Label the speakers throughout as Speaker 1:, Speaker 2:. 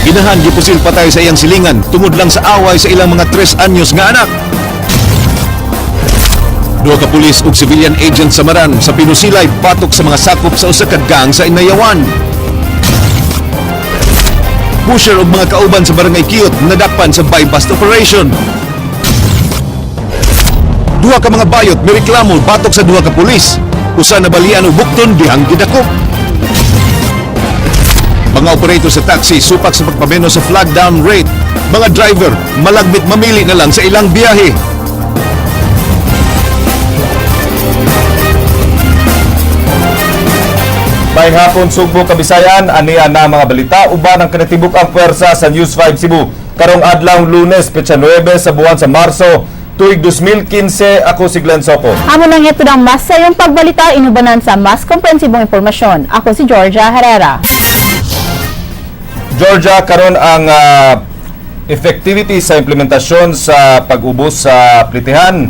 Speaker 1: Ginahan gipusil patay sa iyang silingan tungod lang sa away sa ilang mga 3 anyos nga anak. Duha ka pulis ug civilian agent sa Maran sa pinusilay patok sa mga sakop sa usa ka gang sa Inayawan. Pusher ug mga kauban sa barangay Kiyot nadakpan sa buy-bust operation. Duha ka mga bayot mireklamo batok sa duha ka pulis. Usa na balian og bukton dihang gidakop. Mga operator sa taxi supak sa pagpameno sa flag down rate. Mga driver malagbit mamili na lang sa ilang biyahe.
Speaker 2: May hapon Sugbo, Kabisayan, aniya na mga balita uban ang kanatibuk ang pwersa sa News 5 Cebu. Karong adlaw Lunes, petsa 9 sa buwan sa Marso, tuig 2015, ako si Glenn Soco.
Speaker 3: Amo nang ito ng mas sa iyong pagbalita inubanan sa mas komprehensibong impormasyon. Ako si Georgia Herrera.
Speaker 2: Georgia, karon ang effectivity sa implementasyon sa pag-ubos sa plitihan.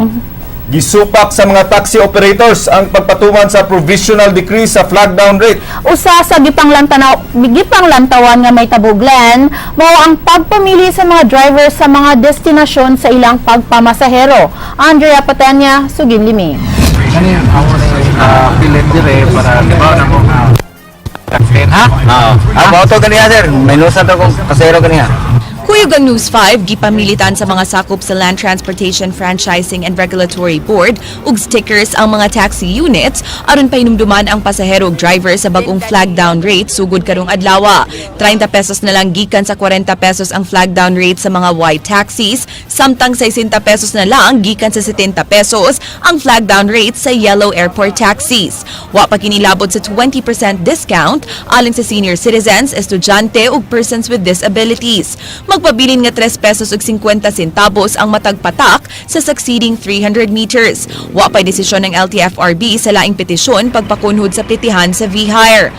Speaker 2: Gisupak sa mga taxi operators ang pagpatuman sa provisional decree sa flag down rate.
Speaker 3: Usa sa gipanglantawan nga may tabuglen mao ang pagpamili sa mga driver sa mga destinasyon sa ilang pagpamasahero. Andrea Patanya, Sugin Limi.
Speaker 4: Kani ako na bilin dire para libaw na mo taxen ha?
Speaker 5: Ang auto kaniya sir, may nusan to kung pasero kaniya.
Speaker 6: Kuyog ang News 5, gipamilitan sa mga sakop sa Land Transportation Franchising and Regulatory Board ug stickers ang mga taxi units aron painumduman ang pasahero ug driver sa bagong flag down rate sugod karong adlaw. 30 pesos na lang gikan sa 40 pesos ang flag down rate sa mga white taxis, samtang 60 pesos na lang gikan sa 70 pesos ang flag down rate sa yellow airport taxis. Wa pa kinilabot sa 20% discount alang sa senior citizens, estudyante ug persons with disabilities. Magpabilin nga 3 pesos ug 50 centavos ang matag patak sa succeeding 300 meters. Wa pa'y desisyon ng LTFRB sa laing petisyon pagpakunhod sa plitihan sa V-Hire.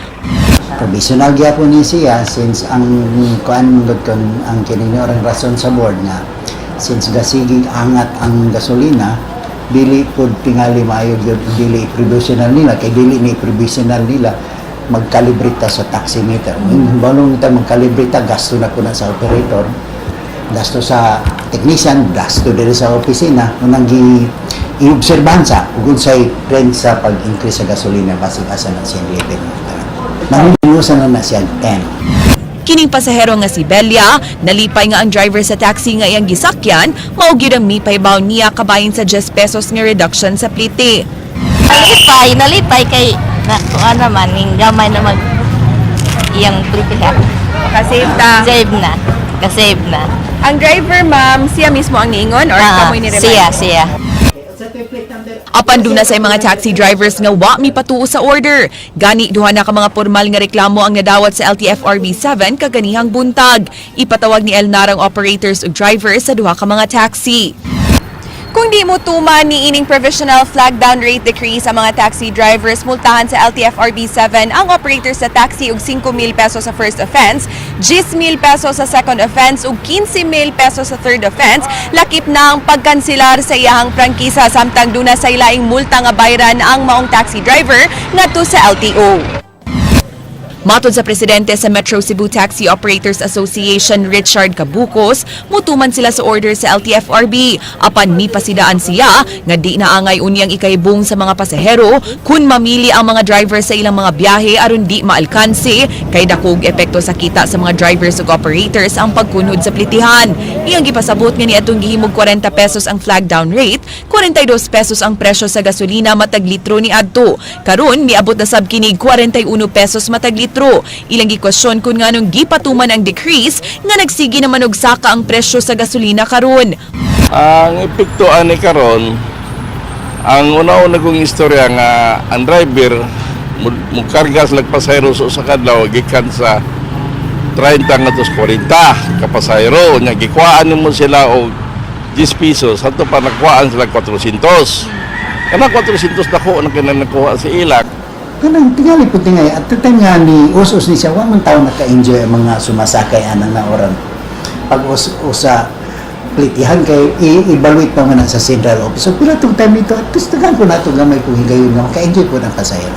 Speaker 7: Provisional gyapon ni siya since ang kuan kon ang kininyorang rason sa board nga since gasigig angat ang gasolina dili pud tingali maayo gyud dili provisional nila kay dili ni provisional nila magkalibrita sa taximeter. Balong kita magkalibrita, gasto na po na sa operator, gasto sa technician, gasto din sa opisina, unang i-obserbansa, kung sa'y trend sa pag-increase sa gasolina, base-basa na siya level. Nanginusan na siya 10.
Speaker 6: Kining pasahero nga si Belia, nalipay nga ang driver sa taxi nga iyang gisakyan, maugyud ang mipaybaw niya kabayin sa 10 pesos nga reduction sa plite.
Speaker 8: Nalipay kay kuha naman, yung gamay naman iyang pritihan.
Speaker 6: Kasave ta.
Speaker 8: Kasave na.
Speaker 6: Ang driver, ma'am, siya mismo ang niingon or kamoy ni Rebel?
Speaker 8: Siya.
Speaker 6: Apan duna sa mga taxi drivers nga wa mi patuo sa order. Gani duha na ka mga formal nga reklamo ang nadawat sa LTFRB 7 kaganihang buntag. Ipatawag ni Elnarang operators ug drivers sa duha ka mga taxi. Kung di mo tuman ni ining provisional flag down rate decree sa mga taxi drivers, multahan sa LTFRB 7 ang operators sa taxi ug 5,000 pesos sa first offense, 10,000 pesos sa second offense ug 15,000 pesos sa third offense. Lakip na ang pagkanselar sa iyahang prangkisa samtang duna sa ilaing multa nga bayran ang maong taxi driver ngadto sa LTO. Matod sa presidente sa Metro Cebu Taxi Operators Association, Richard Cabucos, mutuman sila sa order sa LTFRB. Apan mipasidaan siya nga di naangay unyang ikaybong sa mga pasahero kun mamili ang mga driver sa ilang mga biyahe aron di maalkanse kay dakog epekto sa kita sa mga drivers ug operators ang pagkunhod sa plitihan. Iyang gipasabot nga niadtong gihimog 40 pesos ang flag down rate, 42 pesos ang presyo sa gasolina matag litro ni adto. Karon miabot na sab kinig 41 pesos matag litro. Ilang gikwestiyon kung nganong gipatuman ang decrease nga nagsigi naman og saka ang presyo sa gasolina karon.
Speaker 9: Ang epekto ani karon, ang una-una kong istorya nga ang driver mukarga sa pasahero sa usa ka adlaw gikan sa 30 ngadto 40 ka pasahero nya gikuhaan nimo sila og 10 pesos adto pa nakuhaan sila 400. Kana 400 dako na kinanakuha sa ilak.
Speaker 7: Kanang tingali po tingay at nga ni usos ni siya, wamang tao naka-enjoy ang mga sumasakay anang na oran. Pag usa plitihan kay i-evaluate pa man sa central office. So pila itong time nito, at tustagan ko na ito gamay kung higayon nga maka-enjoy po ng pasahero.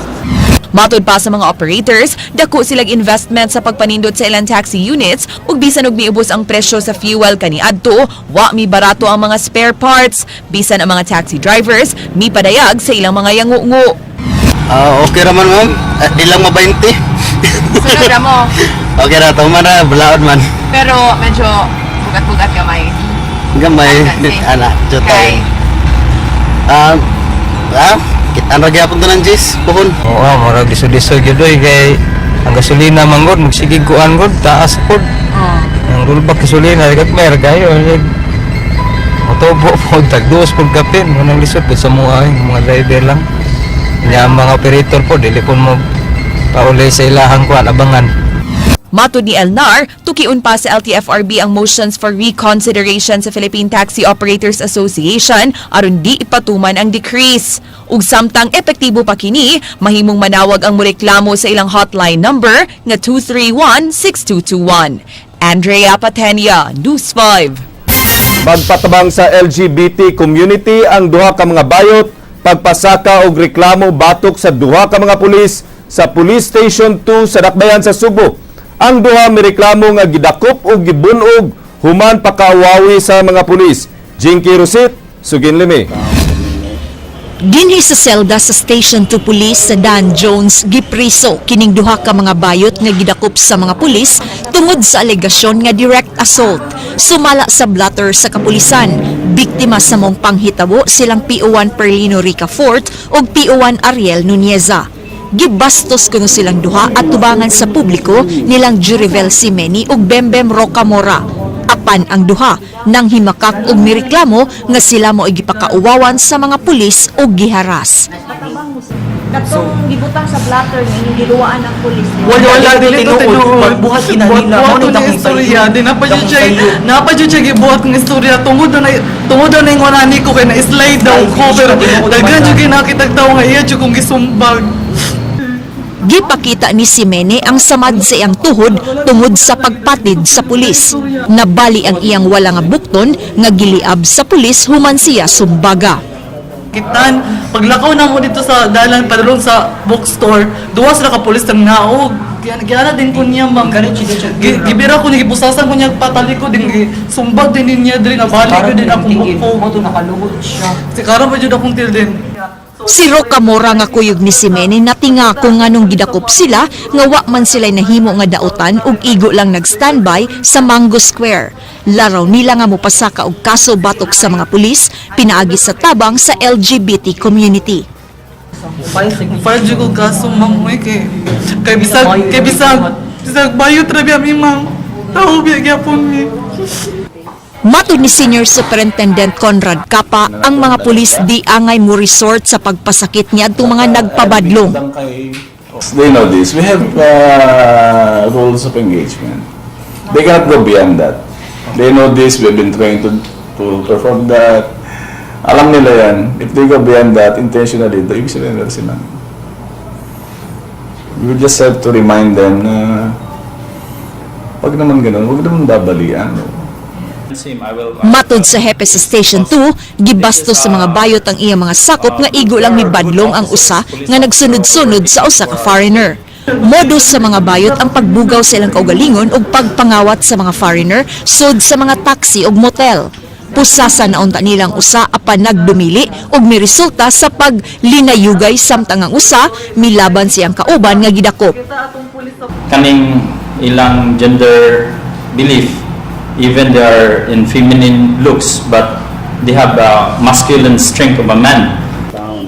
Speaker 6: Matod pa sa mga operators, dako silang investment sa pagpanindot sa ilang taxi units ug bisan og miubos ang presyo sa fuel kaniadto, wa mi barato ang mga spare parts. Bisan ang mga taxi drivers mipadayag sa ilang mga yangungo.
Speaker 5: Okay raman ma'am. Di lang ma-20.
Speaker 8: Sunod mo.
Speaker 5: Okay ra to man na balaod man.
Speaker 8: Pero medyo bugat-bugat kamay.
Speaker 5: Gamay
Speaker 8: Kasi,
Speaker 5: ana
Speaker 8: kay
Speaker 5: kita ra gyapon to ng Jis puhon.
Speaker 4: Oo, mura diso-diso gyud kay ang gasolina manggod magsigig kuan gud taas pod. Ang rulbak gasolina kat mer kayo. Motobo pod tagdos pod kapin nang lisod pod sa mga driver lang. Nya mga operator po dili po mo paulay sa ilahang kuan abangan.
Speaker 6: Matod ni Elnar, tukiun pa sa LTFRB ang motions for reconsideration sa Philippine Taxi Operators Association aron di ipatuman ang decrease. Ug samtang epektibo pa kini, mahimong manawag ang moreklamo sa ilang hotline number nga 231-6221. Andrea Patenia, News 5.
Speaker 2: Magpatabang sa LGBT community ang duha ka mga bayot pagpasaka og reklamo batok sa duha ka mga pulis sa Police Station 2 sa Dakbayan sa Subo. Ang duha mireklamo nga gidakop og gibunog human pakaawawi sa mga pulis. Jinky Rosit, Sugin Limi.
Speaker 10: Dinhi sa selda sa Station 2 Police sa Dan Jones gipriso kining duha ka mga bayot nga gidakop sa mga pulis tungod sa alegasyon nga direct assault. Sumala sa blatter sa kapulisan, biktima sa mong panghitabo silang PO1 Perlino Rica Fort ug PO1 Ariel Nuneza. Gibastos kuno silang duha at tubangan sa publiko nilang Jurivel Simeni ug Bembem Rocamora. Apan ang duha nang himakak og mireklamo nga sila mo gipakauwawan sa mga pulis ug giharas.
Speaker 3: Katong gibutang sa blatter nga inyong giluwaan ng pulis.
Speaker 11: Wala dili to tinuod. Buhat kinahanglan mo ni dakong istorya. Di na pa jud siya gibuhat ng istorya tungod na yung wanani ko kay na slide daw ko pero daghan jud kinakitag tawo nga iya jud kung gisumbag.
Speaker 10: Gipakita ni Simene ang samad sa iyang tuhod tungod sa pagpatid sa pulis. Nabali ang iyang wala nga bukton nga giliab sa pulis human siya sumbaga.
Speaker 11: Kitan, paglakaw na mo dito sa dalan padulong sa bookstore, duwa sila ka pulis nang naog. Kaya din ko niya ma'am. Gibira ko niya, gibusasan ko niya patali ko din, sumbag din niya din, nabali ko din akong bukpo.
Speaker 5: Nakaluhod siya.
Speaker 11: Si Kara pa jud akong til din.
Speaker 10: Si Rocamora nga kuyog ni Simene natinga kung nganong gidakop sila nga wa man sila'y nahimo nga dautan ug igo lang nag-standby sa Mango Square. Laraw nila nga mopasaka og kaso batok sa mga pulis pinaagi sa tabang sa LGBT community.
Speaker 11: Para jud ko kaso ma'am kay bisag bayot ra biya mi ma'am. Tao biya gyapon mi.
Speaker 10: Matod ni Senior Superintendent Conrad Capa, ang mga pulis di angay mo resort sa pagpasakit niya at mga nagpabadlong.
Speaker 12: They know this. We have rules of engagement. They cannot go beyond that. They know this. We've been trained to perform that. Alam nila yan. If they go beyond that, intentionally, ibig sabihin nila sila. We just have to remind them na pag naman ganun, huwag naman babalian.
Speaker 10: Matod sa hepe sa Station 2, gibastos sa mga bayot ang iyang mga sakop nga igo lang ni badlong ang usa nga nagsunod-sunod sa usa ka foreigner. Modus sa mga bayot ang pagbugaw sa ilang kaugalingon ug pagpangawat sa mga foreigner sud sa mga taxi ug motel. Pusasa na unta nilang usa apan nagdumili ug miresulta sa paglinayugay samtang ang usa milaban siyang kauban nga gidakop.
Speaker 13: Kaning ilang gender belief, even they are in feminine looks but they have a masculine strength of a man.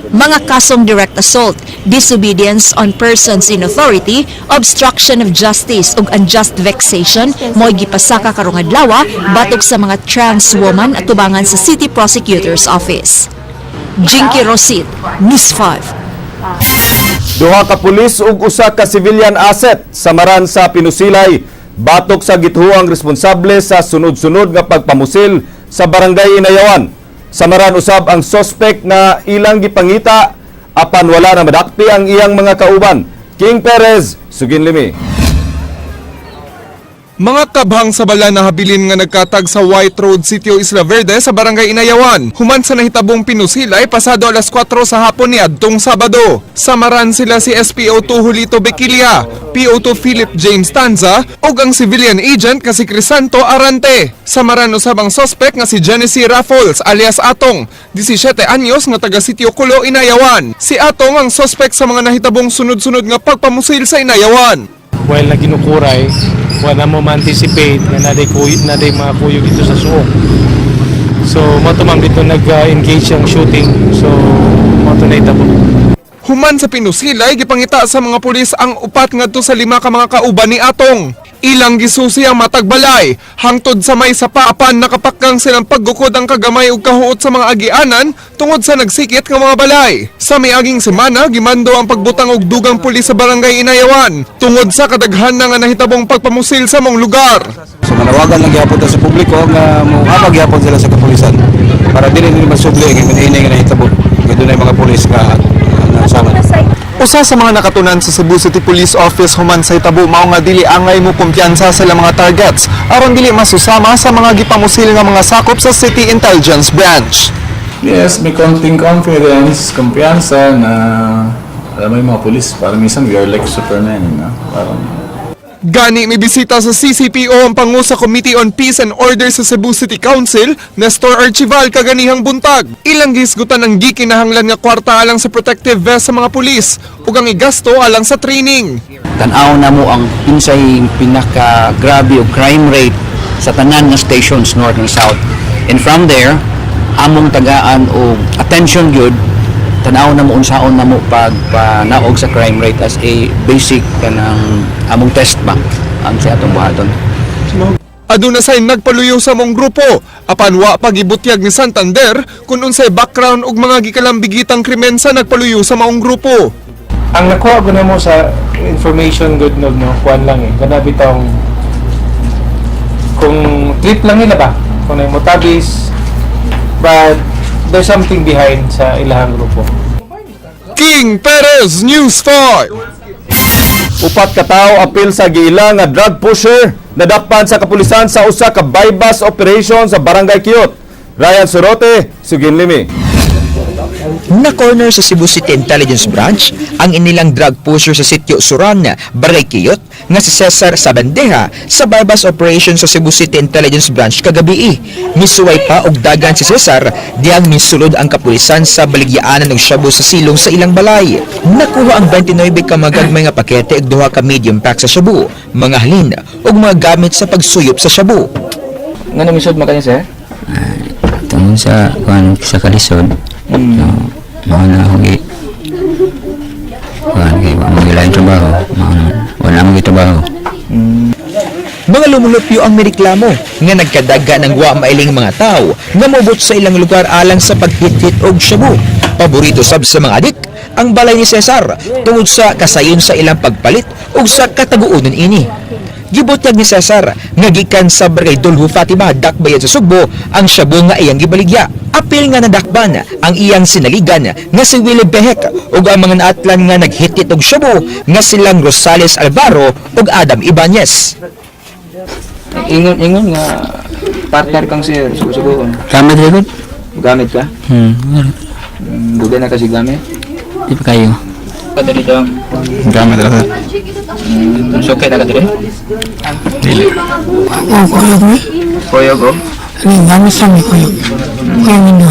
Speaker 10: Mga kasong direct assault, disobedience on persons in authority, obstruction of justice ug unjust vexation mo'y gipasaka karong adlaw batok sa mga trans woman at tubangan sa City Prosecutor's Office. Jinky Rosit, News 5.
Speaker 2: Duha ka pulis ug usa ka civilian asset samaran sa Pinusilay batok sa gituhuang responsable sa sunod-sunod nga pagpamusil sa barangay Inayawan. Samaran usab ang suspect na ilang gipangita apan wala na madakpi ang iyang mga kauban. King Perez, Sugin Limi.
Speaker 14: Mga kabhang sa bala na habilin nga nagkatag sa White Road, Sitio Isla Verde sa Barangay Inayawan. Human sa nahitabong pinusilay pasado alas 4 sa hapon ni adtong Sabado. Samaran sila si SPO2 Julito Bequilia, PO2 Philip James Tanza ug ang civilian agent nga si Crisanto Arante. Samaran usab ang suspect nga si Genesee Raffles alias Atong, 17 anyos nga taga Sitio Kulo, Inayawan. Si Atong ang suspect sa mga nahitabong sunod-sunod nga pagpamusil sa Inayawan.
Speaker 15: While na ginukuray, wala mo ma-anticipate na naday mga kuyo dito sa suok. So, matumang dito nag-engage ang shooting. So, matunay tabo.
Speaker 14: Human sa pinusilay, gipangita sa mga pulis ang upat ngadto sa 5 ka mga kauban ni Atong. Ilang gisusi ang matagbalay, hangtod sa may sapaapan nakapakgang silang paggukod ang kagamay ug kahuot sa mga agianan tungod sa nagsikit nga mga balay. Sa miaging semana, gimando ang pagbutang og dugang pulis sa Barangay Inayawan tungod sa kadaghan na nga nahitabong pagpamusil sa mong lugar.
Speaker 5: So manawagan lang gyapon ta sa publiko nga mohabag gyapon sila sa kapulisan para dili nila masubli nga inay nga nahitabo. Gito na mga pulis nga sama.
Speaker 14: Usa sa mga nakatunan sa Cebu City Police Office human sa Itabo mao nga dili angay mo kumpiyansa sa mga targets aron dili masusama sa mga gipamusil nga mga sakop sa City Intelligence Branch.
Speaker 12: Yes, may konting confidence, kumpiyansa na alam mo yung mga pulis, parang minsan we are like Superman, no? Parang
Speaker 14: Gani may bisita sa CCPO ang pangu sa Committee on Peace and Order sa Cebu City Council, Nestor Archival kaganihang buntag. Ilang gisgutan ang gikinahanglan nga kwarta alang sa protective vest sa mga pulis ug ang igasto alang sa training.
Speaker 5: Tan-aw na mo ang insay pinaka-grabe o crime rate sa tanan nga stations north and south. And from there, among tagaan o attention gyud tanaw na mo unsaon na mo pagpanaog sa crime rate as a basic kanang among test bank ang sa atong buhaton.
Speaker 14: Aduna say nagpaluyo sa mong grupo apan wa pagibutyag ni Santander kun unsay background ug mga gikalambigitang krimen sa nagpaluyo sa maong grupo.
Speaker 15: Ang nakuha ko na mo sa information good no, kuan lang kana bitong kung trip lang nila ba kung may motabis, but there's something behind sa ilahang grupo.
Speaker 14: King Perez, News 5.
Speaker 2: Upat ka tawo apil sa giila nga drug pusher nadakpan sa kapulisan sa usa ka bypass operation sa Barangay Kiyot. Ryan Sorote, Suginlimi.
Speaker 16: Na-corner sa Cebu City Intelligence Branch ang inilang drug pusher sa Sitio Suran, Barangay Kiyot nga si Cesar Sabandeja sa bypass operation sa Cebu City Intelligence Branch kagabi. Misuway pa og dagan si Cesar diyang misulod ang kapulisan sa baligyaanan og shabu sa silong sa ilang balay. Nakuha ang 29 ka magagmay nga pakete ug 2 ka medium pack sa shabu, mga halin ug mga gamit sa pagsuyop sa shabu.
Speaker 5: Ngano misud makanya sir?
Speaker 17: Tungkol sa kuan sa kalisod. Mga na ako mag-ilayin trabaho. Wala mo trabaho.
Speaker 16: Mga lumulupyo ang mireklamo nga nagkadaga ng wa mailing mga tao nga mobot sa ilang lugar alang sa paghit-hit og shabu. Paborito sab sa mga adik ang balay ni Cesar tungod sa kasayon sa ilang pagpalit ug sa kataguonon ini. Gibutyag ni Cesar nga gikan sa Barangay Dulho Fatima dakbayan sa Sugbo ang shabu nga iyang gibaligya. Apil nga nadakban ang iyang sinaligan nga si Willie Behek ug ang mga naatlan nga naghitit og shabu nga silang Rosales Alvaro ug Adam Ibanez.
Speaker 5: Ingon nga partner kang sir susugon.
Speaker 17: Gamit rin?
Speaker 5: Gamit ka? Dugay na kasi gamit?
Speaker 17: Di pa kayo.
Speaker 5: Kada dito?
Speaker 17: Gamit rin.
Speaker 5: So okay na ka dito?
Speaker 17: Dili.
Speaker 5: Kuyog mo? Kuyog o?
Speaker 17: Gamit sa mga kuyog. Kuyog mo.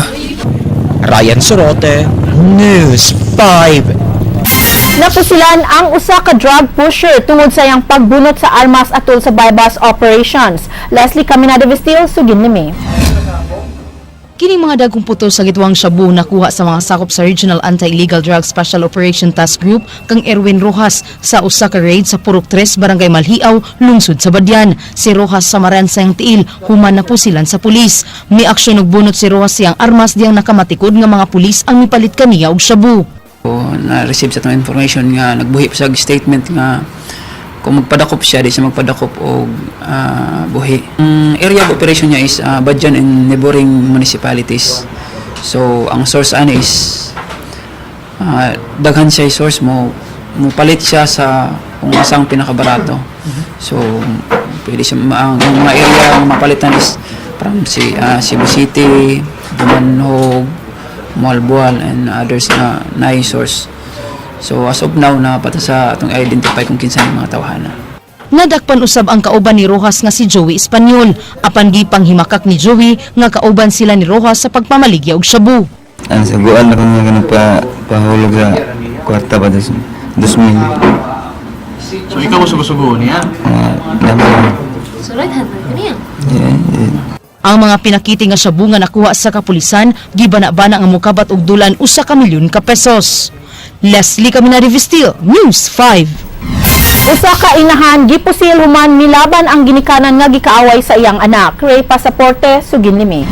Speaker 16: Ryan Sorote, News 5.
Speaker 3: Napusilan ang usa ka drug pusher tungod sa iyang pagbunot sa armas atol sa bypass operations. Leslie Caminada Vestil, Suginlimi.
Speaker 18: Kining mga dagkong putol sa gitwang shabu nakuha sa mga sakop sa Regional Anti-Illegal Drug Special Operation Task Group kang Erwin Rojas sa usa ka raid sa Purok 3, Barangay Malhiaw, lungsod sa Badyan. Si Rojas samaran sa iyang tiil, human napusilan sa pulis. May aksyon og bunot si Rojas siyang armas diyang nakamatikod nga mga pulis ang mipalit kaniya og shabu.
Speaker 17: Na-receive sa itong information nga nagbuhi pa sa statement nga kung magpadakop siya, di siya magpadakop o buhi. Ang area of operation niya is Badyan and neighboring municipalities. So, ang source ano is daghan siya source mo palit siya sa kung asang pinakabarato. So, pwede siya, ang mga area ang mapalitan is from Cebu City, Dumanhog, Malboal, and others na source. So, as of now, napata sa atong identify kung kinsa ng mga tawhana.
Speaker 18: Nadakpan usab ang kauban ni Rojas nga si Joey Espanyol. Apan gipang himakak ni Joey nga kauban sila ni Rojas sa pagpamaligya og shabu.
Speaker 4: Ang saguan na kung pahulog sa kwarta pa 2,000.
Speaker 19: So ikaw mo sugo niya?
Speaker 18: Ang mga pinakiti nga shabu nga nakuha sa kapulisan, gibana-bana nga mokabat og dulan usa ka milyon ka pesos. Leslie Caminari Vistil, News 5.
Speaker 3: Usa ka inahan gipusil human milaban ang ginikanan nga gikaaway sa iyang anak. Ray Pasaporte, Sugin Limi.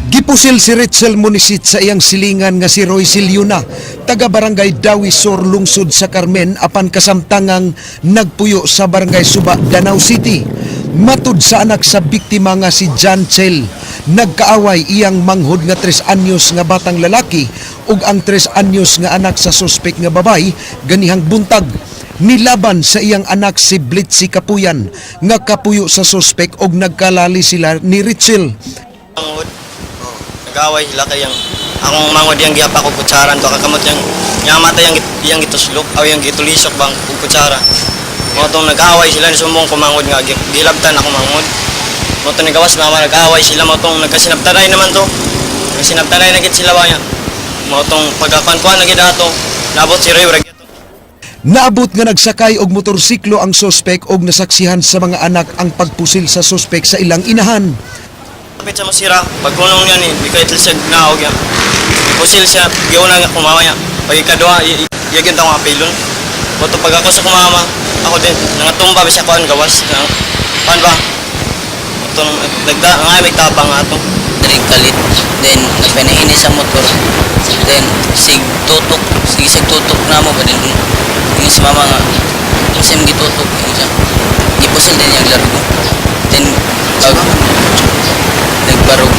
Speaker 1: Gipusil si Richel Munisit sa iyang silingan nga si Roy Silyuna, taga barangay Dawi Sur, lungsod sa Carmen, apan kasamtangang nagpuyo sa barangay Suba, Danau City. Matud sa anak sa biktima nga si John Chel, nagkaaway iyang manghod nga 3 anyos nga batang lalaki ug ang 3 anyos nga anak sa suspek nga babay ganihang buntag. Nilaban sa iyang anak si Blitzy Kapuyan nga kapuyo sa suspek og nagkalali sila ni Richel.
Speaker 20: Nag-away sila kay akong mangod yang giapa ko kutsaran to kakamot yang mata yang gituslok aw yang gitulisok bang og kutsara. Mo tong nag-away sila ni sumbong ko mangod nga gilabtan ako mangod. Mo tong nagawas mama nag-away sila mo tong nagkasinabtanay naman to. Nagkasinabtanay na gid sila ba nya. Mo tong pagkakuan na gid ato nabot si Ray.
Speaker 1: Naabot nga nagsakay og motorsiklo ang suspek og nasaksihan sa mga anak ang pagpusil sa suspek sa ilang inahan.
Speaker 20: Kapit sa masira, pagkunong niya ni, di ka itilsag na ako yan. Pusil siya, giuna nga kumama niya. Pag ikadwa, iyagin taong apilon. Boto pag ako sa kumama, ako din, nangatumba siya kuhan gawas. Pan ba? Boto, may tapang nga ito.
Speaker 21: Dari kalit, then nagpanahin sa motor. Then, sig tutok na mo ba din? Yung si mama nga, yung sim gitutok, yung siya. Gipusil din yung largo. Then, pag nagbarog,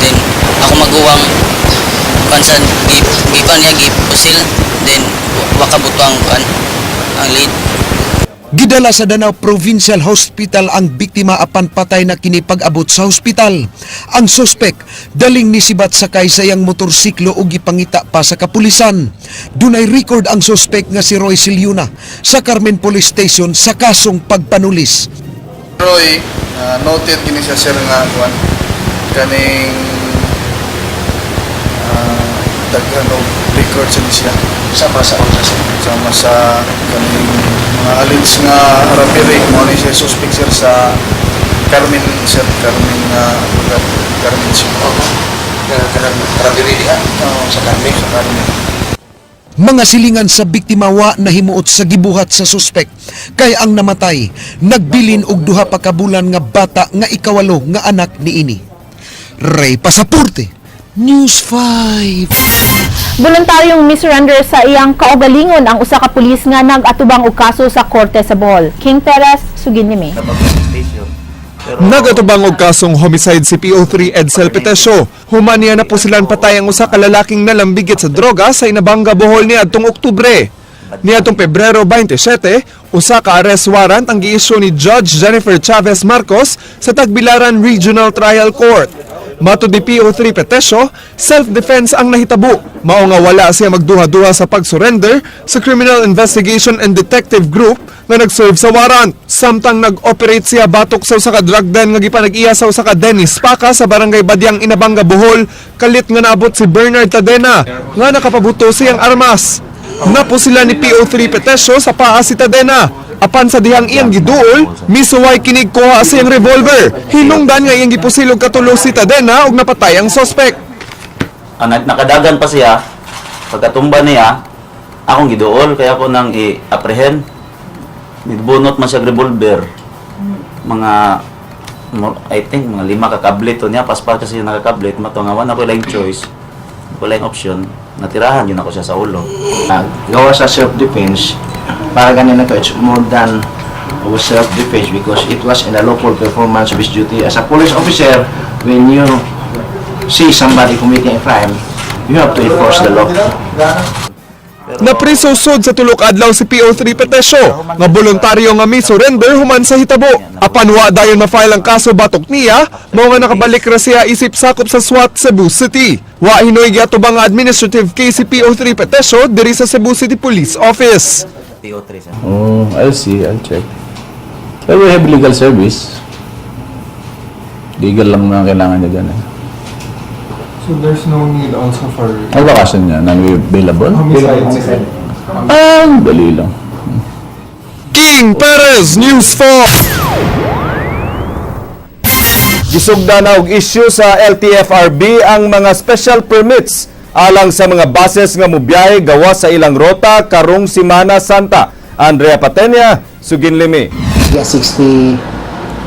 Speaker 21: then ako maguwang kansan gipan niya gipusil, then wakabutang ang lead.
Speaker 1: Gidala sa Danau Provincial Hospital ang biktima apan patay na kini pag-abot sa hospital. Ang suspek daling nisibat sakay sa iyang motorsiklo ug gipangita pa sa kapulisan. Dunay record ang suspek nga si Roy Silyuna sa Carmen Police Station sa kasong pagpanulis.
Speaker 22: Roy, noted kini siya sir nga kaning daghan og record sa siya sama sa kaning mga alins nga rapiri mo ni siya suspect sir sa Carmen sir Carmen rapiri di sa Carmen.
Speaker 1: Mga silingan sa biktima wa nahimuot sa gibuhat sa suspek kay ang namatay nagbilin og 2 pa ka bulan nga bata nga ikawalo nga anak niini. Ray Pasaporte, News 5.
Speaker 3: Voluntaryong misurrender sa iyang kaugalingon ang usa ka pulis nga nag-atubang og kaso sa korte sa Bohol. King Teres, Sugin Limi.
Speaker 14: Nagatubang og kasong homicide si PO3 Edsel Petesio. Humaniya na po silang patay ang usa ka lalaking nalambigit sa droga sa Inabanga, Bohol niadtong Oktubre. Niadtong Pebrero 27, usa ka arrest warrant ang gi-issue ni Judge Jennifer Chavez Marcos sa Tagbilaran Regional Trial Court. Matud ni PO3 Petesio, self-defense ang nahitabo. Mao nga wala siya magduha-duha sa pag-surrender sa Criminal Investigation and Detective Group nga nag-serve sa warrant. Samtang nag-operate siya batok sa usa ka drug den nga gipanag-iya sa usa ka Dennis Paca sa Barangay Badyang, Inabanga, Bohol, kalit nga naabot si Bernard Tadena nga nakapabuto siyang armas. Napo sila ni PO3 Petesio sa paa si Tadena. Apan sa dihang iyang giduol, misuway kinig kuha sa iyang revolver. Hinungdan nga iyang gipusilog katulo si Tadena ug napatay ang suspect.
Speaker 23: Nakadagan pa siya, pagkatumba niya, akong giduol, kaya ako nang i-apprehend. Nibunot man siya revolver. I think, mga 5 kakablit to niya, paspas kasi yung nakakablit, matungawan ako lang choice, wala yung option, natirahan yun ako siya sa ulo.
Speaker 24: Gawa sa self-defense, para ganun na to, it's more than self-defense because it was in a lawful performance of his duty. As a police officer, when you see somebody committing a crime, you have to enforce the law.
Speaker 14: Napriso sod sa tulok adlaw si PO3 Petesyo nga voluntaryo nga mi-surrender human sa hitabo. Apan wa dayon ma-file ang kaso batok niya, mao nga nakabalik ra siya isip sakop sa SWAT Cebu City. Wa hinoy giatubang nga administrative case si PO3 Petesyo diri sa Cebu City Police Office.
Speaker 12: Oh, I'll see. I'll check. But we have legal service. Legal lang na kailangan niya dyan.
Speaker 14: So there's no need also for...
Speaker 12: Ang bakasyon niya, available?
Speaker 14: Homicide.
Speaker 12: Dali lang.
Speaker 14: King Perez, News 4.
Speaker 2: Gisugda na og issue sa LTFRB ang mga special permits alang sa mga buses nga mobiyahe gawas sa ilang rota karong Semana Santa. Andrea Patenya, Suginlimi.
Speaker 7: 60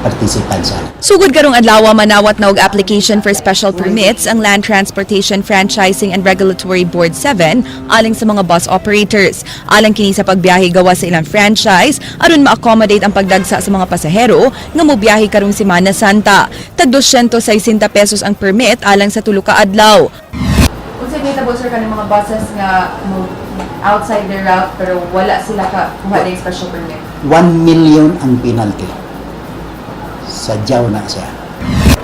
Speaker 7: participants.
Speaker 6: Sugod karong adlaw manawat na og application for special permits ang Land Transportation Franchising and Regulatory Board 7 alang sa mga bus operators. Alang kini sa pagbiyahe gawas sa ilang franchise aron ma-accommodate ang pagdagsa sa mga pasahero nga mobiyahe karong Semana Santa. Tag 260 pesos ang permit alang sa tulo ka adlaw.
Speaker 3: Unsay nitabo sir kaning mga buses nga outside their route pero wala sila ka kuha ng special permit?
Speaker 7: 1 million ang penalty. Sadyaw na siya.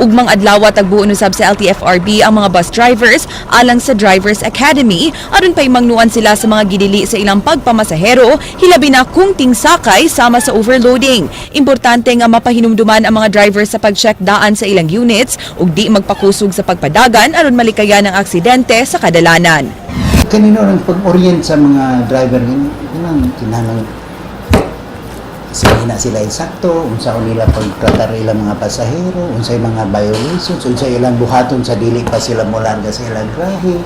Speaker 6: Ugmang adlaw tagbuon usab sa LTFRB ang mga bus drivers alang sa Drivers Academy aron pay mangnuan sila sa mga gidili sa ilang pagpamasahero hilabi na kung tingsakay sama sa overloading. Importante nga mapahinumduman ang mga drivers sa pag-check daan sa ilang units ug di magpakusog sa pagpadagan aron malikayan ang aksidente sa kadalanan.
Speaker 7: Kanino ang pag-orient sa mga driver kinahanglan na sila insakto, unsa nila pagtratar ilang mga pasahero, unsay mga violations, unsay ilang buhaton sa dili pa sila molarga sa ilang grahe.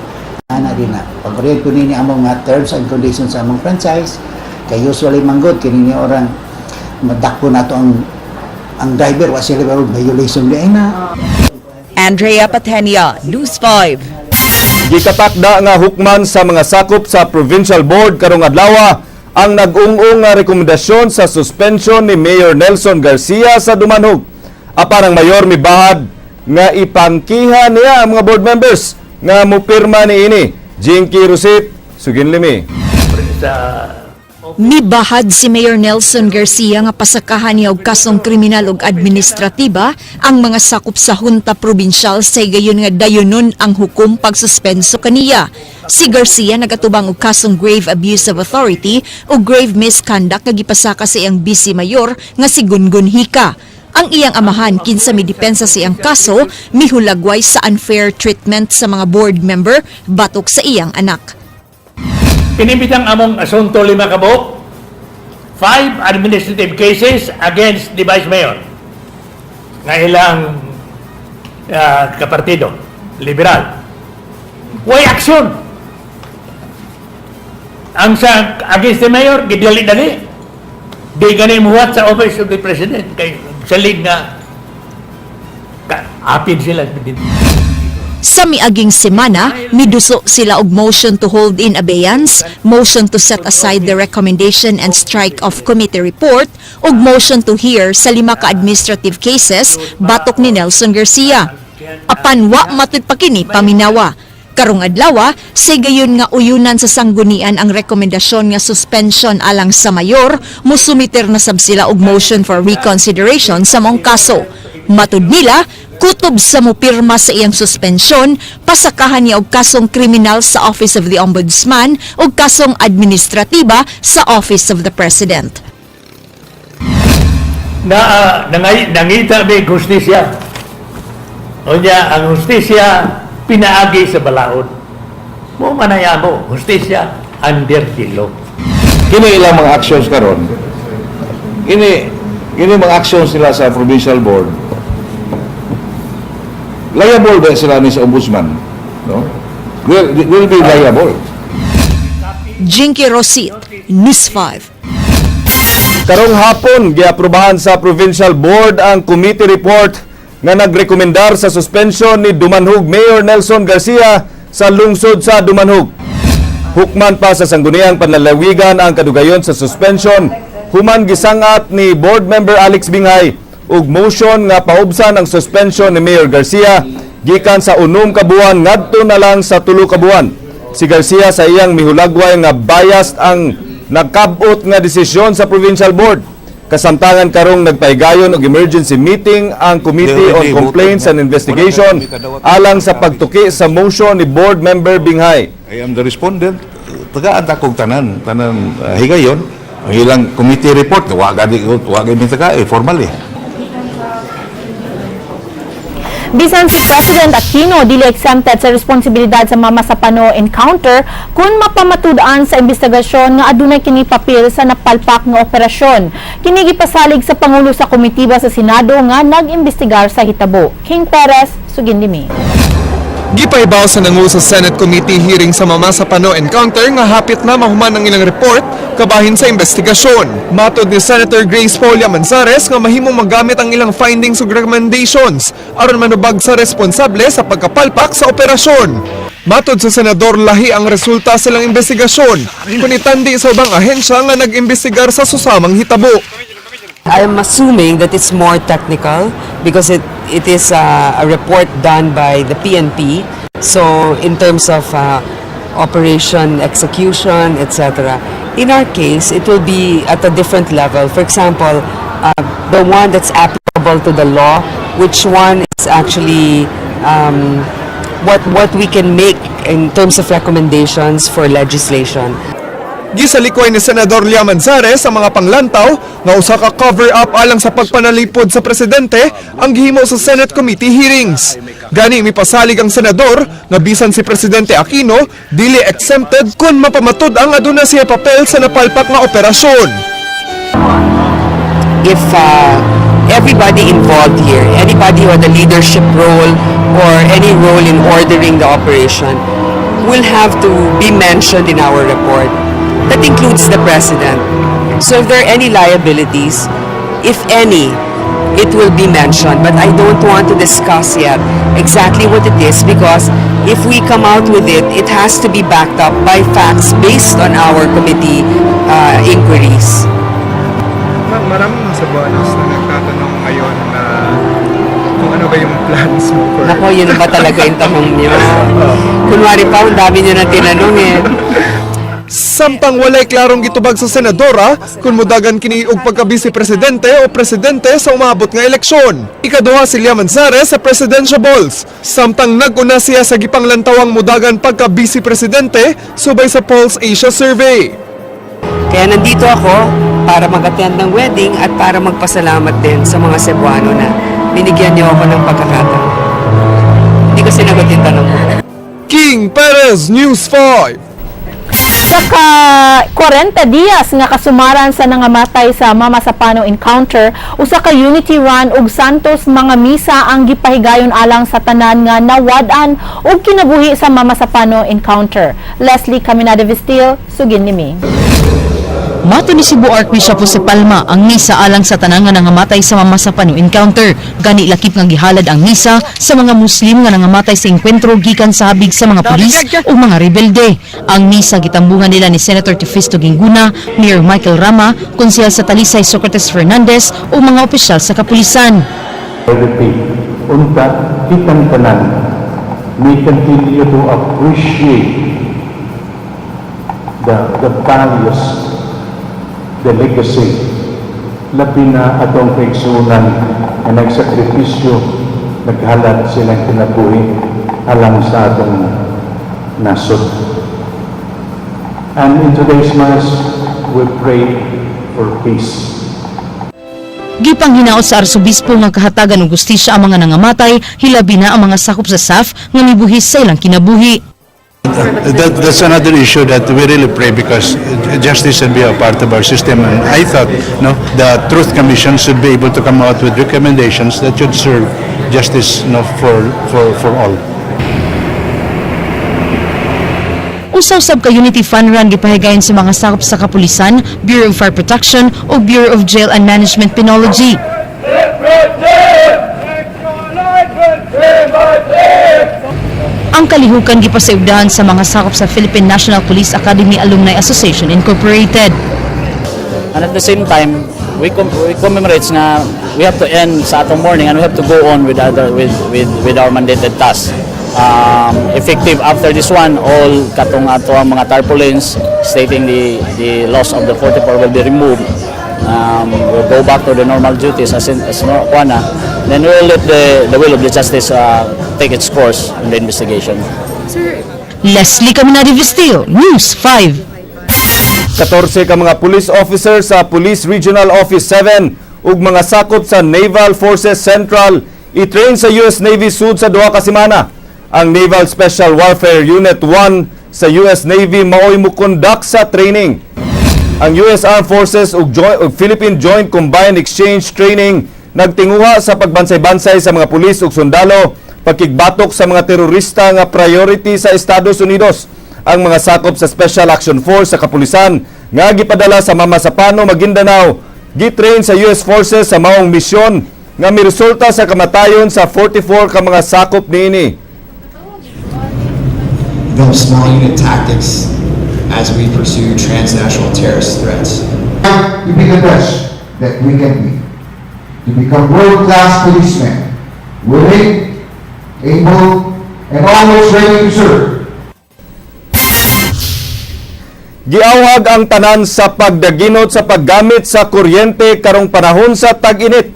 Speaker 7: Ana din na pag-orient ko nini among mga terms and conditions sa among franchise kay usually manggod kini orang madakpo nato ang driver wa sila violation di na.
Speaker 6: Andrea Patenia, News 5.
Speaker 2: Gikatakda nga hukman sa mga sakop sa Provincial Board karong adlaw ang nag-ung-ung nga rekomendasyon sa suspension ni Mayor Nelson Garcia sa Dumanhog. Apan ang mayor mibahad nga ipangkihan niya ang mga board members nga mupirma ni ini. Jinky Rusit, Suginlimi.
Speaker 10: Mibahad si Mayor Nelson Garcia nga pasakahan niya og kasong kriminal ug administratiba ang mga sakop sa Hunta Provincial sa gayon nga dayonon ang hukom pagsuspenso kaniya. Si Garcia nagatubang og kasong grave abuse of authority o grave misconduct nga gipasaka sa iyang vice mayor nga si Gungun Hika. Ang iyang amahan kinsa midepensa sa iyang kaso mihulagway sa unfair treatment sa mga board member batok sa iyang anak.
Speaker 8: Inimbitang among asunto 5 kabuk, 5 administrative cases against the Vice Mayor nga ilang kapartido, liberal. Why action? Ang sa against the Mayor, gidali-dali. Di ganun muhat sa Office of the President. Kay sa league nga, apid sila.
Speaker 10: Sa miaging semana, miduso sila og motion to hold in abeyance, motion to set aside the recommendation and strike off committee report, ug motion to hear sa 5 ka administrative cases batok ni Nelson Garcia. Apan wa matud pa kini paminawa. Karong adlaw, say gayon nga uyunan sa sanggunian ang rekomendasyon nga suspension alang sa mayor, musumiter na sab sila og motion for reconsideration sa mong kaso. Matud nila, kutob sa mupirma sa iyang suspensyon, pasakahan niya og kasong kriminal sa Office of the Ombudsman ug kasong administratiba sa Office of the President.
Speaker 8: Nangita may justisya. O niya, ang justisya pinaagi sa balaod. Mo manaya mo, justisya under the law.
Speaker 12: Kini ilang mga actions karon. Kini mga actions nila sa provincial board. Liable ba sila ni sa ombudsman? No? Will be liable.
Speaker 10: Jinky Rosit, News 5.
Speaker 2: Karong hapon, giaprubahan sa Provincial Board ang committee report nga nagrekomendar sa suspension ni Dumanhog Mayor Nelson Garcia sa lungsod sa Dumanhog. Hukman pa sa sangguniang panlalawigan ang kadugayon sa suspension, human gisangat ni Board Member Alex Binghay ug motion nga paubsan ang suspension ni Mayor Garcia gikan sa 6 ka buwan ngadto na lang sa 3 ka buwan. si Garcia sa iyang mihulagway nga biased ang nakabot nga desisyon sa provincial board. Kasamtangan karong nagpaigayon og emergency meeting ang Committee on Complaints and Investigation alang sa pagtuki sa motion ni board member Binghay.
Speaker 9: I am the respondent. Tagaan akong tanan higayon. Ang ilang committee report, wag mi formally.
Speaker 3: Bisan si President Aquino dili exempted sa responsibilidad sa Mama Sapano encounter kung mapamatud-an sa investigasyon nga adunay kini papel sa napalpak nga operasyon. Kini gipasalig sa pangulo sa komitiba sa Senado nga nag-imbestigar sa hitabo. King Perez, Sugindimi.
Speaker 14: Gipaibaw sa nangu sa Senate Committee hearing sa Mama Sapano encounter nga hapit na mahuman ang ilang report kabahin sa investigasyon. Matod ni Senator Grace Polia Manzares nga mahimong magamit ang ilang findings ug recommendations aron manubag sa responsable sa pagkapalpak sa operasyon. Matod sa Senador, lahi ang resulta sa ilang investigasyon kung itandi sa ubang ahensya nga nag-imbestigar sa susamang hitabo.
Speaker 11: I'm assuming that it's more technical because it is a report done by the PNP. So in terms of operation, execution, etc. In our case, it will be at a different level. For example, the one that's applicable to the law, which one is actually what we can make in terms of recommendations for legislation.
Speaker 14: Gisalikoy ni Senador Lia Manzares sa mga panglantaw nga usa ka cover-up alang sa pagpanalipod sa presidente ang gihimo sa Senate Committee hearings. Gani mipasalig ang senador nga bisan si Presidente Aquino dili exempted kung mapamatud ang aduna siya papel sa napalpak nga operasyon.
Speaker 11: If everybody involved here, anybody who had a leadership role or any role in ordering the operation, will have to be mentioned in our report. That includes the President. So if there are any liabilities, if any, it will be mentioned. But I don't want to discuss yet exactly what it is because if we come out with it, it has to be backed up by facts based on our committee inquiries.
Speaker 14: Maraming mga Cebuanos na nagtatanong ngayon na kung ano ba yung plans mo for...
Speaker 11: Nako, yun ba talaga yung tanong niyo? Kunwari pa, ang dami niyo na tinanong eh.
Speaker 14: Samtang walay klarong gitubag sa senadora kung mudagan kini og pagka-vice presidente o presidente sa umabot nga eleksyon. Ikaduha si Lia Manzares sa presidential balls. Samtang nag-una siya sa gipanglantawang mudagan pagka-vice presidente subay sa Pulse Asia Survey.
Speaker 11: Kaya nandito ako para mag-attend ng wedding at para magpasalamat din sa mga Cebuano na binigyan niyo ako ng pagkakataon. Hindi ko sinagot yung tanong mo.
Speaker 14: King Perez, News 5.
Speaker 3: Saka 40 dias nga kasumaran sa nangamatay sa Mama Sapano encounter, usa ka unity run ug Santos mga misa ang gipahigayon alang sa tanan nga nawad-an ug kinabuhi sa Mama Sapano encounter. Leslie Caminada Vistil, Sugindimi.
Speaker 18: Mato ni Cebu Archbishop Jose Palma ang misa alang sa tanan nga nangamatay sa Mama Sapano encounter. Gani lakip nga gihalad ang misa sa mga Muslim nga nangamatay sa engkwentro gikan sa habig sa mga pulis o mga rebelde. Ang misa gitambungan nila ni Senator Tefisto Ginguna, Mayor Michael Rama, Konsehal sa Talisay Socrates Fernandez o mga opisyal sa kapulisan.
Speaker 13: Unta kitang tanan may continue to appreciate the values, the legacy, labi na atong kaigsunan na nagsakripisyo, naghalad silang kinabuhi alang sa atong nasod. And in today's Mass, we pray for peace.
Speaker 18: Gipanghinaot sa Arsobispo nga kahatagan og gustisya ang mga nangamatay, hilabi na ang mga sakop sa SAF nga mibuhis sa ilang kinabuhi.
Speaker 13: That's another issue that we really pray because justice should be a part of our system. And I thought, the Truth Commission should be able to come out with recommendations that should serve justice, for all.
Speaker 18: Usaw sab ka Unity Fund Run gipahigayon sa mga sakop sa kapulisan, Bureau of Fire Protection o Bureau of Jail and Management Penology. Ang kalihukan gipasiugdahan sa mga sakop sa Philippine National Police Academy Alumni Association Incorporated.
Speaker 19: And at the same time, we commemorate na we have to end sa atong morning and we have to go on with our mandated tasks. effective after this one, all katong ato ang mga tarpaulins stating the loss of the 44 will be removed. We'll go back to the normal duties as Juana. Then we'll let the will of the justice take its course in the investigation.
Speaker 18: Leslie Caminadi Vistillo, News 5.
Speaker 2: 14 ka mga police officer sa Police Regional Office 7 ug mga sakop sa Naval Forces Central i-train sa US Navy sud sa duha ka semana. Ang Naval Special Warfare Unit 1 sa US Navy maoy mukondak sa training. Ang US Armed Forces ug Philippine Joint Combined Exchange Training nagtinguha sa pagbansay-bansay sa mga pulis ug sundalo, pagkigbatok sa mga terorista nga priority sa Estados Unidos. Ang mga sakop sa Special Action Force sa kapulisan nga gipadala sa Mamasapano, Maguindanao, gitrain sa US Forces sa maong misyon nga miresulta sa kamatayon sa 44 ka mga sakop niini.
Speaker 5: Those small unit tactics as we pursue transnational terrorist threats.
Speaker 15: To be the best that we can be, to become world-class policemen, willing, able, and always ready to serve.
Speaker 2: Giawhag ang tanan sa pagdaginot sa paggamit sa kuryente karong panahon sa tag-init.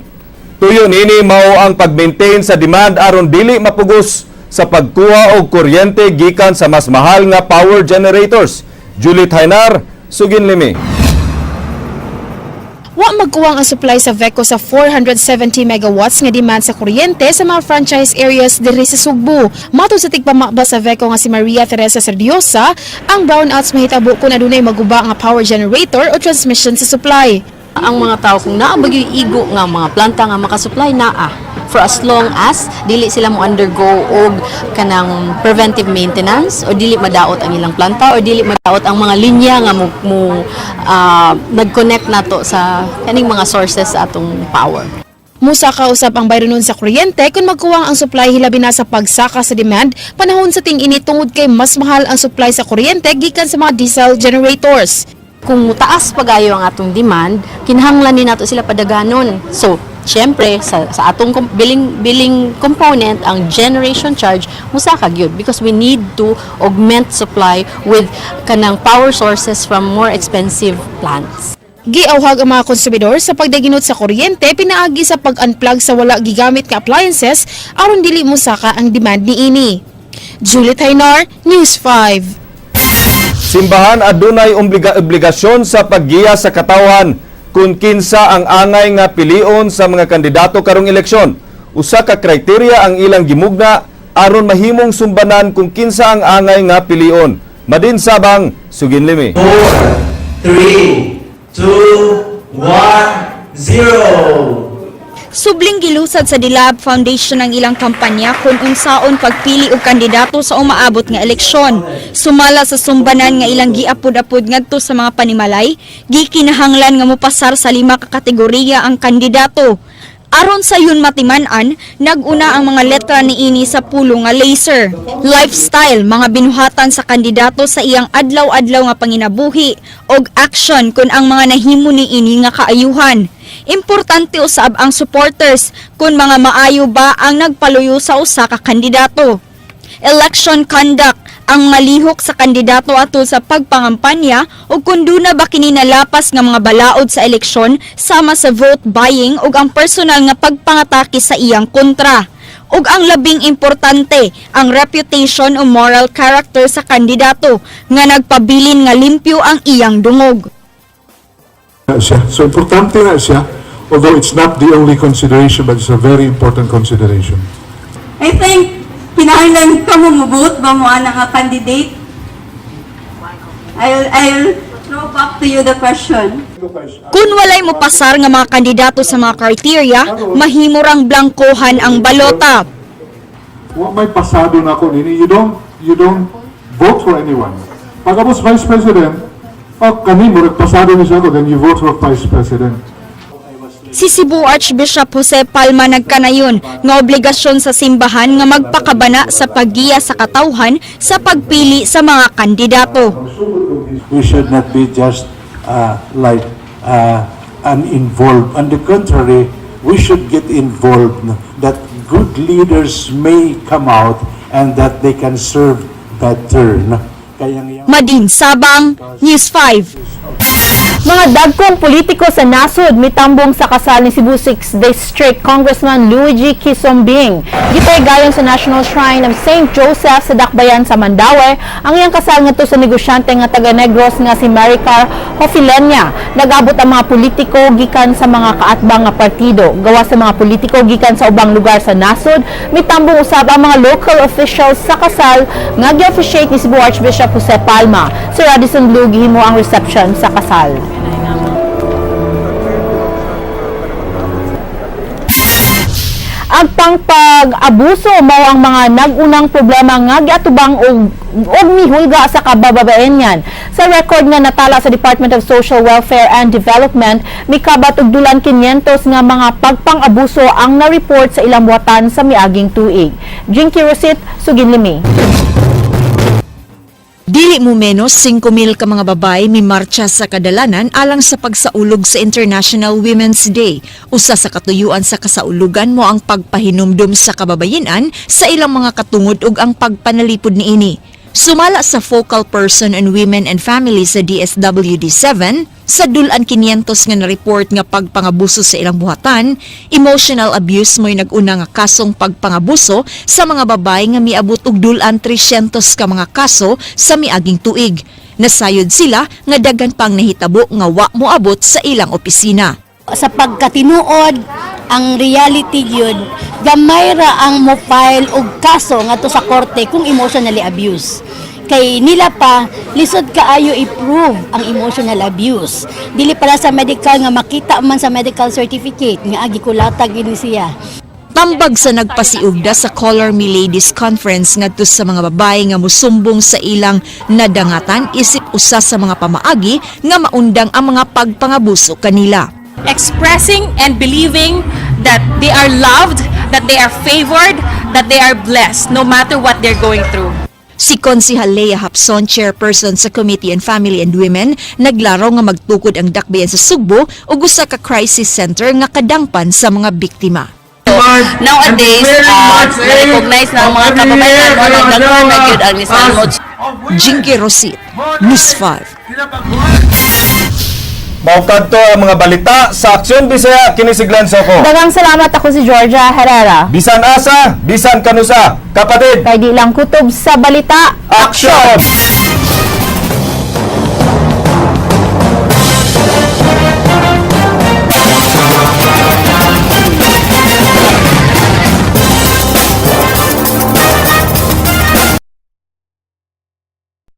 Speaker 2: Tuyo nini mao ang pag-maintain sa demand aron dili mapugos sa pagkuha og kuryente gikan sa mas mahal nga power generators. Juliet Hainar, Sugin Limi.
Speaker 16: Wa magkuwang ang supply sa VECO sa 470 megawatts nga demand sa kuryente sa mga franchise areas diri sa Sugbo. Matod sa tigpamakba sa VECO nga si Maria Teresa Serdiosa, ang brownouts mahitabo kung adunay maguba nga power generator o transmission sa supply.
Speaker 17: Ang mga tao kung naabag yung igo nga mga planta nga makasupply naa for as long as dili sila mo undergo og kanang preventive maintenance o dili madaot ang ilang planta o dili madaot ang mga linya nga nag-connect nato sa kaning mga sources sa atong power.
Speaker 16: Musa kausap ang bayranon sa kuryente kung magkuwang ang supply hilabi na sa pagsaka sa demand panahon sa ting-init tungod kay mas mahal ang supply sa kuryente gikan sa mga diesel generators.
Speaker 17: Kung taas pagayo ang atong demand, kinahanglan ni nato sila padaganon. So, syempre sa atong billing component ang generation charge musaka gyud because we need to augment supply with kanang power sources from more expensive plants.
Speaker 16: Giawhag ang mga konsumidor sa pagdaginot sa kuryente pinaagi sa pag-unplug sa wala gigamit nga appliances aron dili musaka ang demand niini. Juliet Hainar, News 5.
Speaker 2: Simbahan adunay obligasyon sa paggiya sa katawhan kung kinsa ang angay nga pilion sa mga kandidato karong eleksyon. Usa ka kriteria ang ilang gimugna aron mahimong sumbanan kung kinsa ang angay nga pilion. Madin Sabang, Sugin Limi.
Speaker 25: 4, 3, 2, 1, 0.
Speaker 26: Subling gilusad sa Dilab Foundation ang ilang kampanya kung unsaon pagpili og kandidato sa umaabot nga eleksyon. Sumala sa sumbanan nga ilang giapod-apod ngadto sa mga panimalay, gikinahanglan nga mopasar sa 5 ka kategorya ang kandidato. Aron sa yun matiman-an, nag-una ang mga letra niini sa pulo nga laser. Lifestyle, mga binuhatan sa kandidato sa iyang adlaw-adlaw nga panginabuhi, og action kung ang mga nahimo niini nga kaayuhan. Importante usab ang supporters kung mga maayo ba ang nagpaluyo sa usa ka kandidato. Election conduct, ang malihok sa kandidato atul sa pagpangampanya o kung duna ba kini nalapas nga mga balaod sa eleksyon sama sa vote buying ug ang personal nga pagpangatake sa iyang kontra. Ug ang labing importante, ang reputation o moral character sa kandidato nga nagpabilin nga limpyo ang iyang dungog.
Speaker 27: So importante nga siya, although it's not the only consideration, but it's a very important consideration.
Speaker 28: I think kinahanglan ka mo mabot ba mo ana nga candidate? I'll throw back to you the question.
Speaker 26: Kung walay mo pasar nga mga kandidato sa mga kriteria, mahimurang blangkohan ang balota.
Speaker 27: Wa may pasado na ako nini, you don't vote for anyone. Pagkapos Vice President, kanimo pasado ni siya ko, then you vote for Vice President.
Speaker 26: Si Cebu Archbishop Jose Palma nagkanayon nga obligasyon sa simbahan nga magpakabana sa paggiya sa katawhan sa pagpili sa mga kandidato.
Speaker 27: We should not be just uninvolved. On the contrary, we should get involved that good leaders may come out
Speaker 1: and that they can serve better. No?
Speaker 26: Mading Sabang, News 5.
Speaker 3: Mga dagkong politiko sa nasod mitambong sa kasal ni Cebu 6 District Congressman Luigi Kisombing. Gitay gayon sa National Shrine of St. Joseph sa Dakbayan sa Mandaue ang iyang kasal ngadto sa negosyante nga taga Negros nga si Maricar Hofilenya. Nagabot ang mga politiko gikan sa mga kaatbang nga partido. Gawa sa mga politiko gikan sa ubang lugar sa nasod, mitambong usab ang mga local officials sa kasal nga gi-officiate ni Cebu Archbishop Jose Palma. Si Radisson Blue gihimo ang reception sa kasal. Ang pag-abuso mao ang mga nagunang problema nga giatubang og mihulga sa kabababaenyan. Sa record nga natala sa Department of Social Welfare and Development, mikabat og dulan 500 nga mga pagpang-abuso ang na-report sa ilang buwatan sa miaging tuig. Jinky Rosit, Suginlimi.
Speaker 10: Dili mo menos 5,000 ka mga babae mimarcha sa kadalanan alang sa pagsaulog sa International Women's Day. Usa sa katuyuan sa kasaulugan mo ang pagpahinumdum sa kababayenan sa ilang mga katungod ug ang pagpanalipod niini. Sumala sa focal person on women and families sa DSWD-7, sa dulan 500 nga na-report nga pagpangabuso sa ilang buhatan, emotional abuse mo'y nag-una nga kasong pagpangabuso sa mga babae nga miabot og dulan 300 ka mga kaso sa miaging tuig. Nasayod sila nga daghan pang nahitabo nga wa moabot sa ilang opisina.
Speaker 17: Sa pagkatinuod, ang reality yun, gamay ra ang mo-file og kaso ngadto sa korte kung emotionally abuse. Kay nila pa, lisod kaayo i-prove ang emotional abuse. Dili para sa medical nga makita man sa medical certificate nga agikulatag ini siya.
Speaker 10: Tambag sa nagpasiugda sa Color Me Ladies Conference ngadto sa mga babae nga musumbong sa ilang nadangatan isip usa sa mga pamaagi nga maundang ang mga pagpangabuso kanila.
Speaker 4: Expressing and believing that they are loved, that they are favored, that they are blessed no matter what they're going through.
Speaker 10: Si Konsihal Lea Hapson, chairperson sa Committee on Family and Women, naglaro nga magtukod ang dakbayan sa Sugbo ug usa ka crisis center nga kadangpan sa mga biktima.
Speaker 4: Nowadays, na-recognize na ang mga kababayan na nagdaghan na gyud ang nisalmod.
Speaker 10: Jinky Rosit, News 5.
Speaker 2: Maukadto ang mga balita sa Aksyon Bisaya kinisiglan sa ko.
Speaker 3: Daghang salamat, ako si Georgia Herrera.
Speaker 2: Bisan asa, bisan kanusa, kapatid.
Speaker 3: Kay di lang kutob sa balita,
Speaker 2: Aksyon!